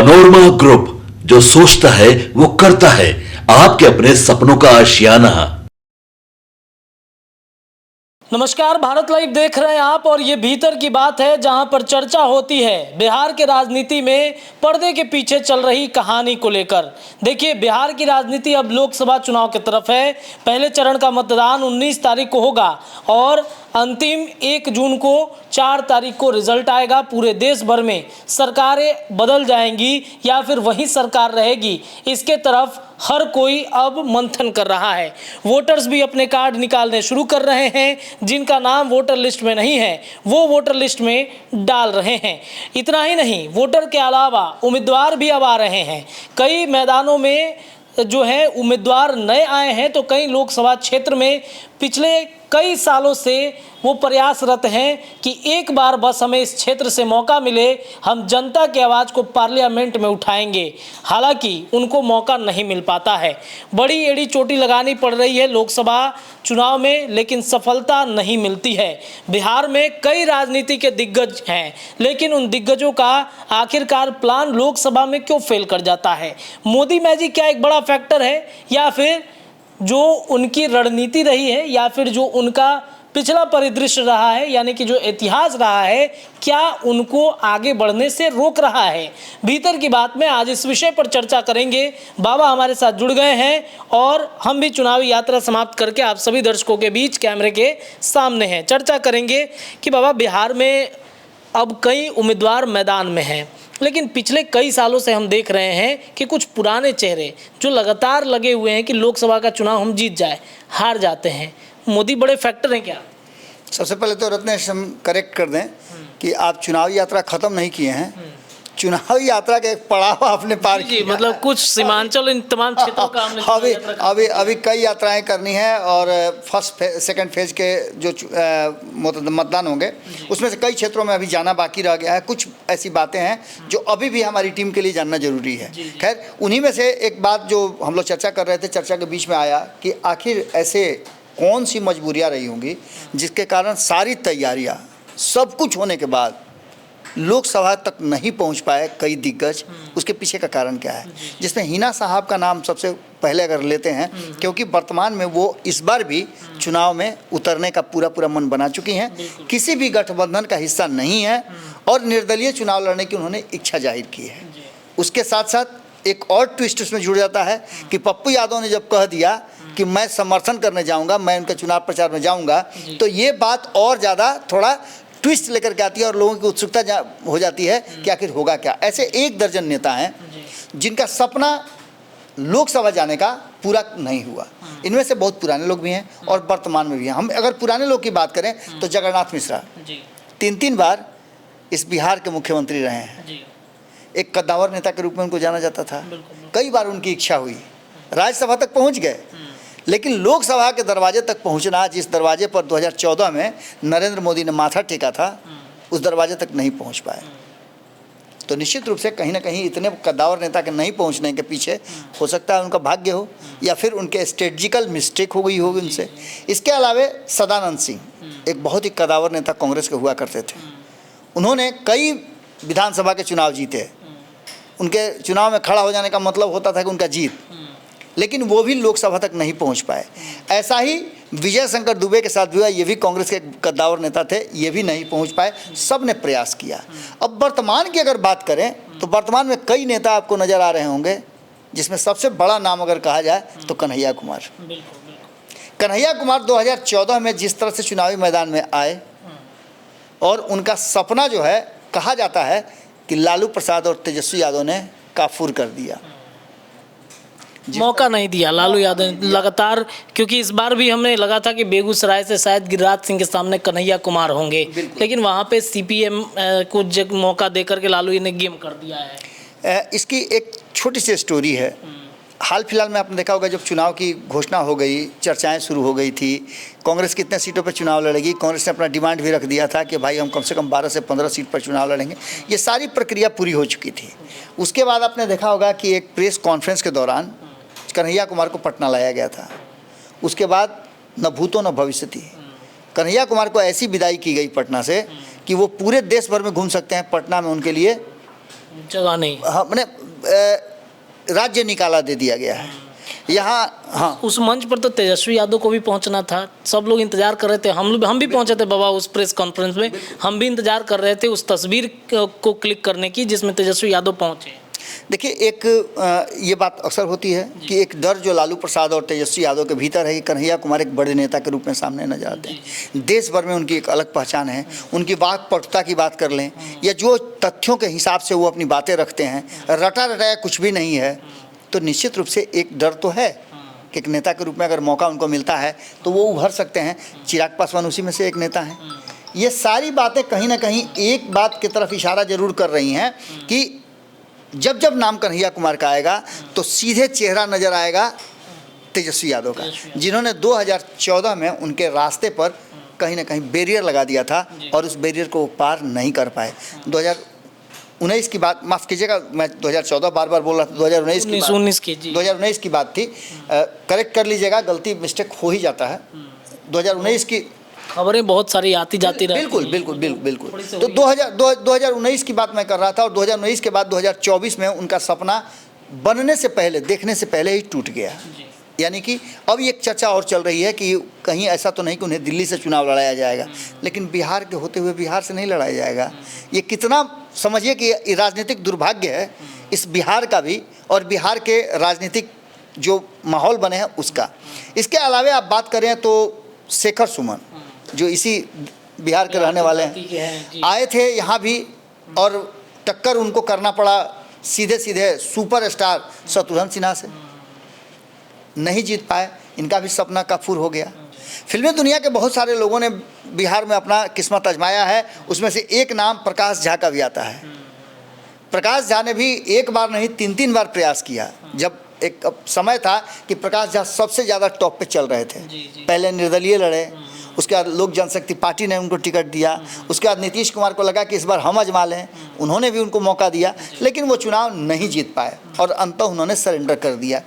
Panorama group, जो सोचता है वो करता है। आपके अपने सपनों का आशियाना। नमस्कार, भारत लाइव देख रहे हैं आप और ये भीतर की बात है जहां पर चर्चा होती है बिहार के राजनीति में पर्दे के पीछे चल रही कहानी को लेकर। देखिए, बिहार की राजनीति अब लोकसभा चुनाव की तरफ है। पहले चरण का मतदान 19 तारीख को होगा और अंतिम 1 जून को 4 तारीख को रिजल्ट आएगा। पूरे देश भर में सरकारें बदल जाएंगी या फिर वही सरकार रहेगी, इसके तरफ हर कोई अब मंथन कर रहा है। वोटर्स भी अपने कार्ड निकालने शुरू कर रहे हैं। जिनका नाम वोटर लिस्ट में नहीं है वो वोटर लिस्ट में डाल रहे हैं। इतना ही नहीं, वोटर के अलावा उम्मीदवार भी अब आ रहे हैं। कई मैदानों में जो है उम्मीदवार नए आए हैं, तो कई लोकसभा क्षेत्र में पिछले कई सालों से वो प्रयासरत हैं कि एक बार बस हमें इस क्षेत्र से मौका मिले, हम जनता की आवाज़ को पार्लियामेंट में उठाएंगे। हालांकि उनको मौका नहीं मिल पाता है। बड़ी एड़ी चोटी लगानी पड़ रही है लोकसभा चुनाव में, लेकिन सफलता नहीं मिलती है। बिहार में कई राजनीति के दिग्गज हैं, लेकिन उन दिग्गजों का आखिरकार प्लान लोकसभा में क्यों फेल कर जाता है? मोदी मैजिक क्या एक बड़ा फैक्टर है, या फिर जो उनकी रणनीति रही है, या फिर जो उनका पिछला परिदृश्य रहा है, यानी कि जो इतिहास रहा है, क्या उनको आगे बढ़ने से रोक रहा है? भीतर की बात में आज इस विषय पर चर्चा करेंगे। बाबा हमारे साथ जुड़ गए हैं और हम भी चुनावी यात्रा समाप्त करके आप सभी दर्शकों के बीच कैमरे के सामने हैं। चर्चा करेंगे कि बाबा, बिहार में अब कई उम्मीदवार मैदान में हैं, लेकिन पिछले कई सालों से हम देख रहे हैं कि कुछ पुराने चेहरे जो लगातार लगे हुए हैं कि लोकसभा का चुनाव हम जीत जाए, हार जाते हैं। मोदी बड़े फैक्टर हैं क्या? सबसे पहले तो रत्नेश हम करेक्ट कर दें कि आप चुनावी यात्रा ख़त्म नहीं किए हैं। चुनावी यात्रा का एक पड़ाव आपने पार किया। मतलब कुछ सीमांचल इन तमाम क्षेत्रों का हमने अभी कई यात्राएं करनी है और फर्स्ट सेकंड फेज के जो मतदान होंगे उसमें से कई क्षेत्रों में अभी जाना बाकी रह गया है। कुछ ऐसी बातें हैं जो अभी भी हमारी टीम के लिए जानना जरूरी है। खैर, उन्हीं में से एक बात जो हम लोग चर्चा कर रहे थे, चर्चा के बीच में आया कि आखिर ऐसे कौन सी मजबूरियां रही होंगी जिसके कारण सारी तैयारियां सब कुछ होने के बाद लोकसभा तक नहीं पहुंच पाए कई दिग्गज। उसके पीछे का कारण क्या है, जिसमें हिना साहब का नाम सबसे पहले अगर लेते हैं, क्योंकि वर्तमान में वो इस बार भी चुनाव में उतरने का पूरा मन बना चुकी हैं, किसी भी गठबंधन का हिस्सा नहीं है और निर्दलीय चुनाव लड़ने की उन्होंने इच्छा जाहिर की है। उसके साथ साथ एक और ट्विस्ट उसमें जुड़ जाता है कि पप्पू यादव ने जब कह दिया कि मैं समर्थन करने जाऊंगा, मैं उनके चुनाव प्रचार में जाऊंगा, तो ये बात और ज़्यादा थोड़ा ट्विस्ट लेकर के आती है और लोगों की उत्सुकता हो जाती है कि आखिर होगा क्या। ऐसे 1 दर्जन नेता हैं जिनका सपना लोकसभा जाने का पूरा नहीं हुआ। इनमें से बहुत पुराने लोग भी हैं और वर्तमान में भी हैं। हम अगर पुराने लोग की बात करें तो जगन्नाथ मिश्रा 3 बार इस बिहार के मुख्यमंत्री रहे हैं। एक कद्दावर नेता के रूप में उनको जाना जाता था। कई बार उनकी इच्छा हुई, राज्यसभा तक पहुँच गए, लेकिन लोकसभा के दरवाजे तक पहुंचना, जिस दरवाजे पर 2014 में नरेंद्र मोदी ने माथा टेका था, उस दरवाजे तक नहीं पहुंच पाए। तो निश्चित रूप से कहीं ना कहीं इतने कद्दावर नेता के नहीं पहुंचने के पीछे हो सकता है उनका भाग्य हो या फिर उनके स्ट्रेटजिकल मिस्टेक हो गई होगी उनसे। इसके अलावा सदानंद सिंह एक बहुत ही कद्दावर नेता कांग्रेस के हुआ करते थे। उन्होंने कई विधानसभा के चुनाव जीते। उनके चुनाव में खड़ा हो जाने का मतलब होता था कि उनका जीत, लेकिन वो भी लोकसभा तक नहीं पहुंच पाए। ऐसा ही विजय शंकर दुबे के साथ भी हुआ। ये भी कांग्रेस के कद्दावर नेता थे, ये भी नहीं पहुंच पाए। सब ने प्रयास किया। अब वर्तमान की अगर बात करें तो वर्तमान में कई नेता आपको नज़र आ रहे होंगे, जिसमें सबसे बड़ा नाम अगर कहा जाए तो कन्हैया कुमार। कन्हैया कुमार 2014 में जिस तरह से चुनावी मैदान में आए और उनका सपना जो है, कहा जाता है कि लालू प्रसाद और तेजस्वी यादव ने काफूर कर दिया, मौका नहीं दिया लालू यादव ने लगातार। क्योंकि इस बार भी हमें लगा था कि बेगूसराय से शायद गिरिराज सिंह के सामने कन्हैया कुमार होंगे, लेकिन वहाँ पे सीपीएम को मौका देकर के लालू ने गेम कर दिया है। इसकी एक छोटी सी स्टोरी है। हाल फिलहाल में आपने देखा होगा, जब चुनाव की घोषणा हो गई, चर्चाएं शुरू हो गई थी, कांग्रेस कितने सीटों पर चुनाव लड़ेगी। कांग्रेस ने अपना डिमांड भी रख दिया था कि भाई हम कम से कम 12 से 15 सीट पर चुनाव लड़ेंगे। ये सारी प्रक्रिया पूरी हो चुकी थी। उसके बाद आपने देखा होगा कि एक प्रेस कॉन्फ्रेंस के दौरान कन्हैया कुमार को पटना लाया गया था। उसके बाद न भूतो न भविष्यति, कन्हैया कुमार को ऐसी विदाई की गई पटना से कि वो पूरे देश भर में घूम सकते हैं। पटना में उनके लिए जगह नहीं। हाँ मैंने राज्य निकाला दे दिया गया है यहाँ। हाँ उस मंच पर तो तेजस्वी यादव को भी पहुंचना था, सब लोग इंतजार कर रहे थे, हम भी पहुंचे थे बाबा उस प्रेस कॉन्फ्रेंस में, हम भी इंतजार कर रहे थे उस तस्वीर को क्लिक करने की जिसमें तेजस्वी यादव पहुंचे। देखिए एक ये बात अक्सर होती है कि एक डर जो लालू प्रसाद और तेजस्वी यादव के भीतर है कि कन्हैया कुमार एक बड़े नेता के रूप में सामने नजर आते हैं। देश भर में उनकी एक अलग पहचान है। उनकी वाक्पटुता की बात कर लें या जो तथ्यों के हिसाब से वो अपनी बातें रखते हैं, रटा रटाया कुछ भी नहीं है, तो निश्चित रूप से एक डर तो है कि एक नेता के रूप में अगर मौका उनको मिलता है तो वो उभर सकते हैं। चिराग पासवान उसी में से एक नेता हैं। ये सारी बातें कहीं ना कहीं एक बात की तरफ इशारा जरूर कर रही हैं कि जब जब नाम कन्हैया कुमार का आएगा तो सीधे चेहरा नजर आएगा तेजस्वी यादव का, जिन्होंने 2014 में उनके रास्ते पर कहीं ना कहीं बैरियर लगा दिया था और उस बैरियर को पार नहीं कर पाए। 2019 की बात, माफ़ कीजिएगा मैं 2014 बार बार बोल रहा था, 2019 की बात थी। करेक्ट कर लीजिएगा, गलती मिस्टेक हो ही जाता है। 2019 की खबरें बहुत सारी आती जाती रही। बिल्कुल। तो 2019 की बात मैं कर रहा था और 2019 के बाद 2024 में उनका सपना बनने से पहले, देखने से पहले ही टूट गया। यानी कि अब ये एक चर्चा और चल रही है कि कहीं ऐसा तो नहीं कि उन्हें दिल्ली से चुनाव लड़ाया जाएगा, लेकिन बिहार के होते हुए बिहार से नहीं लड़ाया जाएगा। ये कितना समझिए कि ये राजनीतिक दुर्भाग्य है इस बिहार का भी और बिहार के राजनीतिक जो माहौल बने हैं उसका। इसके अलावे आप बात करें तो शेखर सुमन जो इसी बिहार के रहने वाले हैं, आए थे यहाँ भी और टक्कर उनको करना पड़ा सीधे सुपरस्टार शत्रुघ्न सिन्हा से। नहीं जीत पाए, इनका भी सपना कफूर हो गया। फिल्मी दुनिया के बहुत सारे लोगों ने बिहार में अपना किस्मत आजमाया है, उसमें से एक नाम प्रकाश झा का भी आता है। प्रकाश झा ने भी एक बार नहीं 3 बार प्रयास किया। जब एक समय था कि प्रकाश झा सबसे ज़्यादा टॉप पे चल रहे थे, पहले निर्दलीय लड़े, उसके बाद लोक जनशक्ति पार्टी ने उनको टिकट दिया, उसके बाद नीतीश कुमार को लगा कि इस बार हम आजमा लें, उन्होंने भी उनको मौका दिया, लेकिन वो चुनाव नहीं जीत पाए और अंततः उन्होंने सरेंडर कर दिया।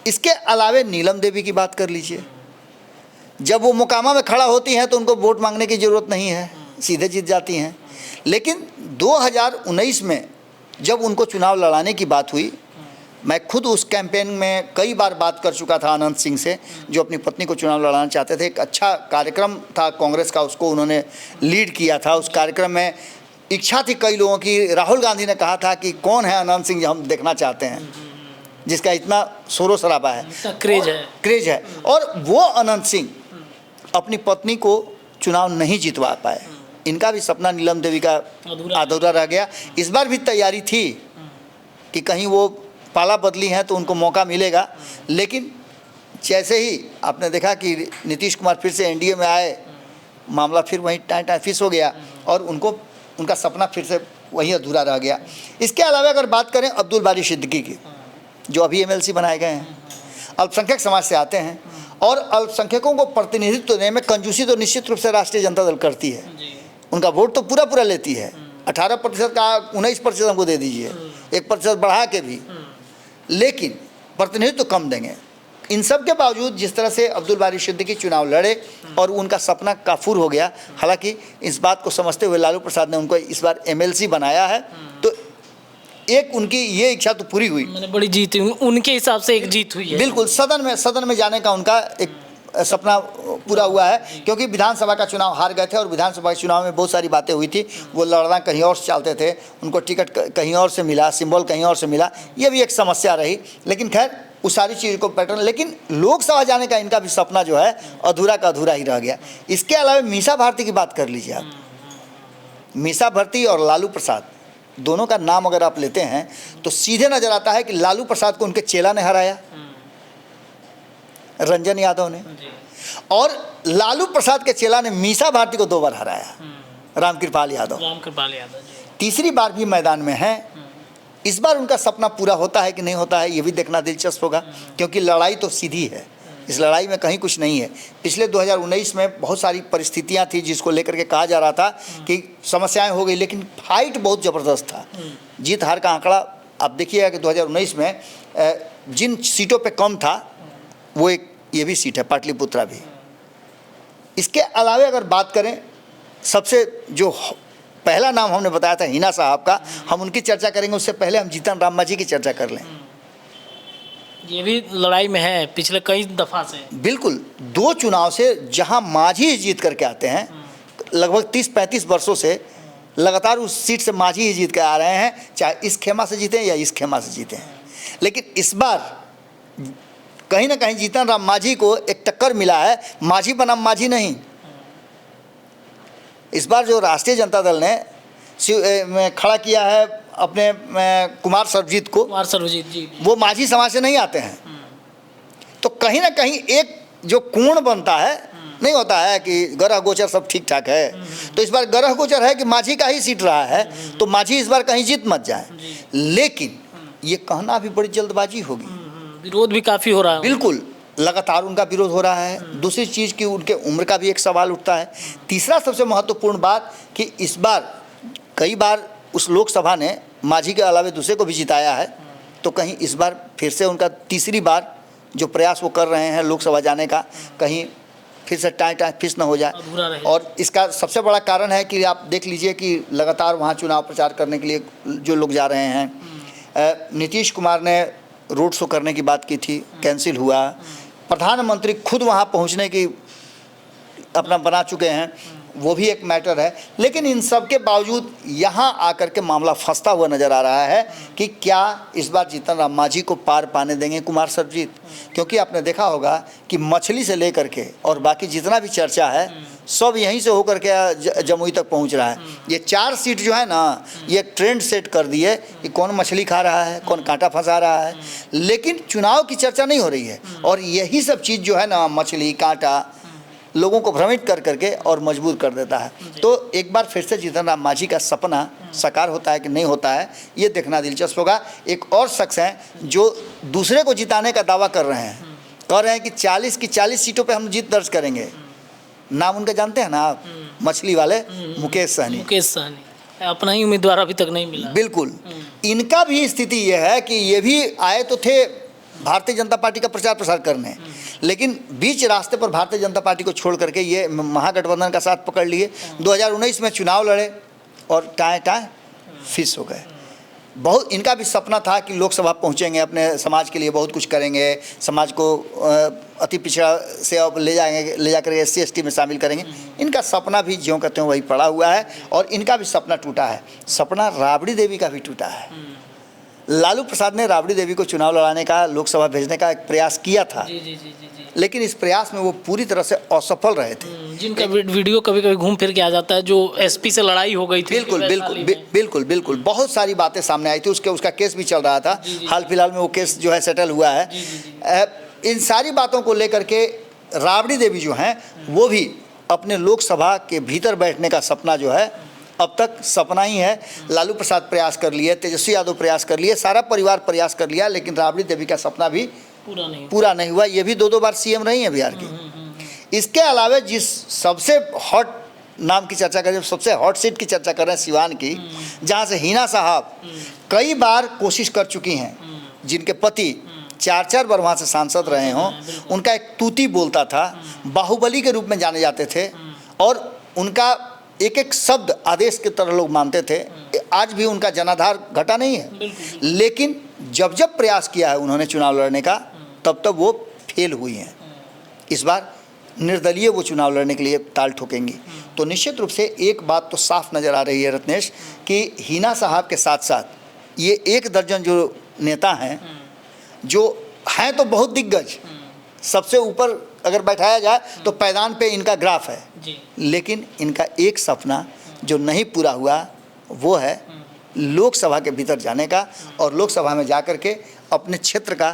इसके अलावे नीलम देवी की बात कर लीजिए, जब वो मुकामा में खड़ा होती हैं तो उनको वोट मांगने की ज़रूरत नहीं है, सीधे जीत जाती हैं। लेकिन 2019 में जब उनको चुनाव लड़ाने की बात हुई, मैं खुद उस कैंपेन में कई बार बात कर चुका था अनंत सिंह से, जो अपनी पत्नी को चुनाव लड़ाना चाहते थे। एक अच्छा कार्यक्रम था कांग्रेस का, उसको उन्होंने लीड किया था। उस कार्यक्रम में इच्छा थी कई लोगों की, राहुल गांधी ने कहा था कि कौन है अनंत सिंह जो हम देखना चाहते हैं, जिसका इतना शोरो शराबा है, क्रेज है। और वो अनंत सिंह अपनी पत्नी को चुनाव नहीं जितवा पाए। इनका भी सपना नीलम देवी का अधूरा रह गया। इस बार भी तैयारी थी कि कहीं वो पाला बदली हैं तो उनको मौका मिलेगा, लेकिन जैसे ही आपने देखा कि नीतीश कुमार फिर से एनडीए में आए, मामला फिर वहीं टाइट फिस हो गया और उनका सपना फिर से वहीं अधूरा रह गया। इसके अलावा अगर बात करें अब्दुल बारी सिद्दीकी की, जो अभी एमएलसी बनाए गए हैं, अल्पसंख्यक समाज से आते हैं और अल्पसंख्यकों को प्रतिनिधित्व देने में कंजूसी तो निश्चित रूप से राष्ट्रीय जनता दल करती है। उनका वोट तो पूरा लेती है, 18% का 19% हमको दे दीजिए, 1% बढ़ा के भी, लेकिन प्रतिनिधित्व तो कम देंगे। इन सब के बावजूद जिस तरह से अब्दुल बारी सिद्दीकी चुनाव लड़े और उनका सपना काफूर हो गया, हालांकि इस बात को समझते हुए लालू प्रसाद ने उनको इस बार एमएलसी बनाया है, तो एक उनकी ये इच्छा तो पूरी हुई। मैंने बड़ी जीत हुई, उनके हिसाब से एक जीत हुई है। बिल्कुल, सदन में जाने का उनका एक सपना पूरा हुआ है, क्योंकि विधानसभा का चुनाव हार गए थे और विधानसभा के चुनाव में बहुत सारी बातें हुई थी। वो लड़ना कहीं और से चाहते थे, उनको टिकट कहीं और से मिला, सिंबल कहीं और से मिला, ये भी एक समस्या रही। लेकिन खैर उस सारी चीज़ को पैटर्न, लेकिन लोकसभा जाने का इनका भी सपना जो है अधूरा का अधूरा ही रह गया। इसके अलावा मीसा भारती की बात कर लीजिए आप। मीसा भारती और लालू प्रसाद दोनों का नाम अगर आप लेते हैं तो सीधे नजर आता है कि लालू प्रसाद को उनके चेला ने हराया, रंजन यादव ने, और लालू प्रसाद के चेला ने मीसा भारती को 2 बार हराया, रामकृपाल यादव। तीसरी बार भी मैदान में है। इस बार उनका सपना पूरा होता है कि नहीं होता है, ये भी देखना दिलचस्प होगा, क्योंकि लड़ाई तो सीधी है, इस लड़ाई में कहीं कुछ नहीं है। पिछले 2019 में बहुत सारी परिस्थितियां थी जिसको लेकर के कहा जा रहा था कि समस्याएं हो गई, लेकिन फाइट बहुत ज़बरदस्त था। जीत हार का आंकड़ा आप देखिएगा कि 2019 में जिन सीटों पे कम था वो एक ये भी सीट है, पाटलिपुत्रा भी। इसके अलावा अगर बात करें सबसे जो पहला नाम हमने बताया था हिना साहब का, हम उनकी चर्चा करेंगे, उससे पहले हम जीतन राम मांझी की चर्चा कर लें। ये भी लड़ाई में है पिछले कई दफ़ा से। बिल्कुल, 2 चुनाव से जहां मांझी जीत करके आते हैं, लगभग 30-35 वर्षों से लगातार उस सीट से मांझी ही जीत के आ रहे हैं, चाहे इस खेमा से जीते या इस खेमा से जीते हैं। लेकिन इस बार कहीं ना कहीं जीतन राम मांझी को एक टक्कर मिला है, मांझी बनाम मांझी नहीं। इस बार जो राष्ट्रीय जनता दल ने खड़ा किया है अपने कुमार सर्वजीत को, कुमार सर्वजीत जी, वो मांझी समाज से नहीं आते हैं। तो कहीं ना कहीं एक जो कोण बनता है, नहीं होता है कि ग्रह गोचर सब ठीक ठाक है, तो इस बार ग्रह गोचर है कि मांझी का ही सीट रहा है, तो मांझी इस बार कहीं जीत मत जाए। लेकिन ये कहना भी बड़ी जल्दबाजी होगी, विरोध भी काफ़ी हो रहा है। बिल्कुल, लगातार उनका विरोध हो रहा है। दूसरी चीज़ की उनके उम्र का भी एक सवाल उठता है। तीसरा सबसे महत्वपूर्ण बात कि इस बार कई बार उस लोकसभा ने मांझी के अलावे दूसरे को भी जिताया है, तो कहीं इस बार फिर से उनका तीसरी बार जो प्रयास वो कर रहे हैं लोकसभा जाने का, कहीं फिर से टाई फिस न हो जाए। और इसका सबसे बड़ा कारण है कि आप देख लीजिए कि लगातार वहाँ चुनाव प्रचार करने के लिए जो लोग जा रहे हैं, नीतीश कुमार ने रोड शो करने की बात की थी, कैंसिल हुआ। प्रधानमंत्री खुद वहाँ पहुँचने की अपना बना चुके हैं, वो भी एक मैटर है। लेकिन इन सब के बावजूद यहाँ आकर के मामला फंसता हुआ नज़र आ रहा है कि क्या इस बार जीतन राम मांझी को पार पाने देंगे कुमार सर्वजीत। क्योंकि आपने देखा होगा कि मछली से लेकर के और बाकी जितना भी चर्चा है सब यहीं से होकर के जमुई तक पहुँच रहा है। ये 4 सीट जो है ना, ये ट्रेंड सेट कर दिए कि कौन मछली खा रहा है, कौन कांटा फंसा रहा है, लेकिन चुनाव की चर्चा नहीं हो रही है। और यही सब चीज़ जो है ना, मछली कांटा, लोगों को भ्रमित कर करके और मजबूर कर देता है। तो एक बार फिर से जीतन राम मांझी का सपना साकार होता है कि नहीं होता है, ये देखना दिलचस्प होगा। एक और शख्स हैं जो दूसरे को जिताने का दावा कर रहे हैं, कह रहे हैं कि 40 की 40 सीटों पे हम जीत दर्ज करेंगे। नाम उनका जानते हैं ना आप? मछली वाले मुकेश सहनी। मुकेश सहनी अपना ही उम्मीदवार अभी तक नहीं मिला। बिल्कुल, इनका भी स्थिति यह है कि ये भी आए तो थे भारतीय जनता पार्टी का प्रचार प्रसार करने, लेकिन बीच रास्ते पर भारतीय जनता पार्टी को छोड़ करके ये महागठबंधन का साथ पकड़ लिए। 2019 में चुनाव लड़े और टाए फिस हो गए। बहुत इनका भी सपना था कि लोकसभा पहुंचेंगे, अपने समाज के लिए बहुत कुछ करेंगे, समाज को अति पिछड़ा से अब ले जाकर SC ST में शामिल करेंगे। इनका सपना भी ज्यों कहते हैं वही पड़ा हुआ है और इनका भी सपना टूटा है। सपना राबड़ी देवी का भी टूटा है। लालू प्रसाद ने राबड़ी देवी को चुनाव लड़ाने का, लोकसभा भेजने का एक प्रयास किया था, लेकिन इस प्रयास में वो पूरी तरह से असफल रहे थे। जिनका वीडियो कभी कभी घूम फिर के आ जाता है, जो SP से लड़ाई हो गई थी। बिल्कुल बहुत सारी बातें सामने आई थी। उसका केस भी चल रहा था। हाल फिलहाल में वो केस जो है सेटल हुआ है। इन सारी बातों को लेकर के राबड़ी देवी जो हैं वो भी अपने लोकसभा के भीतर बैठने का सपना जो है अब तक सपना ही है। लालू प्रसाद प्रयास कर लिए, तेजस्वी यादव प्रयास कर लिए, सारा परिवार प्रयास कर लिया, लेकिन राबड़ी देवी का सपना भी पूरा नहीं हुआ। ये भी 2 बार CM रही है बिहार की। इसके अलावा जिस सबसे हॉट नाम की चर्चा कर रहे हैं, सबसे हॉट सीट की चर्चा कर रहे हैं सिवान की, जहाँ से हिना साहब कई बार कोशिश कर चुकी हैं, जिनके पति 4 बार वहाँ से सांसद रहे हों। उनका एक तूती बोलता था, बाहुबली के रूप में जाने जाते थे और उनका एक शब्द आदेश की तरह लोग मानते थे। आज भी उनका जनाधार घटा नहीं है, लेकिन जब प्रयास किया है उन्होंने चुनाव लड़ने का, तब वो फेल हुई हैं। इस बार निर्दलीय वो चुनाव लड़ने के लिए ताल ठोकेंगी। तो निश्चित रूप से एक बात तो साफ नज़र आ रही है रत्नेश, कि हिना साहब के साथ साथ ये 1 दर्जन जो नेता हैं, जो हैं तो बहुत दिग्गज, सबसे ऊपर अगर बैठाया जाए तो पैदान पे इनका ग्राफ है, लेकिन इनका एक सपना जो नहीं पूरा हुआ वो है लोकसभा के भीतर जाने का और लोकसभा में जाकर के अपने क्षेत्र का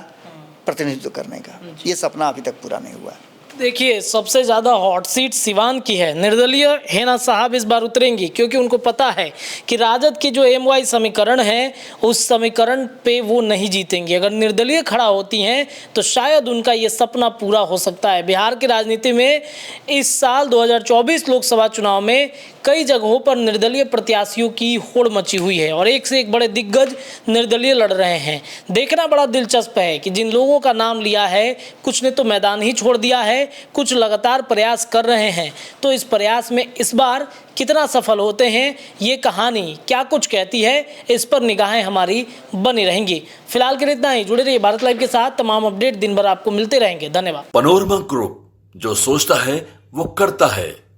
प्रतिनिधित्व करने का। ये सपना अभी तक पूरा नहीं हुआ। देखिए, सबसे ज़्यादा हॉट सीट सिवान की है। निर्दलीय हिना साहब इस बार उतरेंगी क्योंकि उनको पता है कि राजद के जो MY समीकरण है, उस समीकरण पे वो नहीं जीतेंगी। अगर निर्दलीय खड़ा होती हैं तो शायद उनका ये सपना पूरा हो सकता है। बिहार की राजनीति में इस साल 2024 लोकसभा चुनाव में कई जगहों पर निर्दलीय प्रत्याशियों की होड़ मची हुई है और एक से एक बड़े दिग्गज निर्दलीय लड़ रहे हैं। देखना बड़ा दिलचस्प है कि जिन लोगों का नाम लिया है, कुछ ने तो मैदान ही छोड़ दिया है कुछ लगातार प्रयास कर रहे हैं, तो इस प्रयास में इस बार कितना सफल होते हैं, ये कहानी क्या कुछ कहती है, इस पर निगाहें हमारी बनी रहेंगी। फिलहाल के लिए इतना ही। जुड़े रहिए भारत लाइव के साथ, तमाम अपडेट दिन भर आपको मिलते रहेंगे। धन्यवाद। पनोरमा ग्रुप, जो सोचता है वो करता है।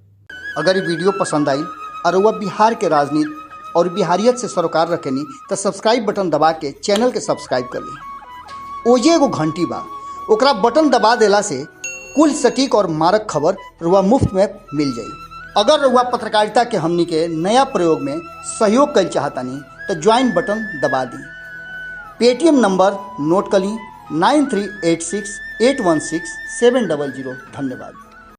अगर ये वीडियो पसंद आई और वह बिहार के राजनीति और बिहारियत से सरोकार रखेनी तो सब्सक्राइब बटन दबा के चैनल के सब्सक्राइब कर ली। ओजे एगो घंटी बा, ओकरा बटन दबा देला से कुल सटीक और मारक खबर रुआ मुफ्त में मिल जाई। अगर रुआ पत्रकारिता के हमनी के नया प्रयोग में सहयोग कर चाहतानी तो ज्वाइन बटन दबा दी। पेटीएम नंबर नोट कर ली 9386816700। धन्यवाद।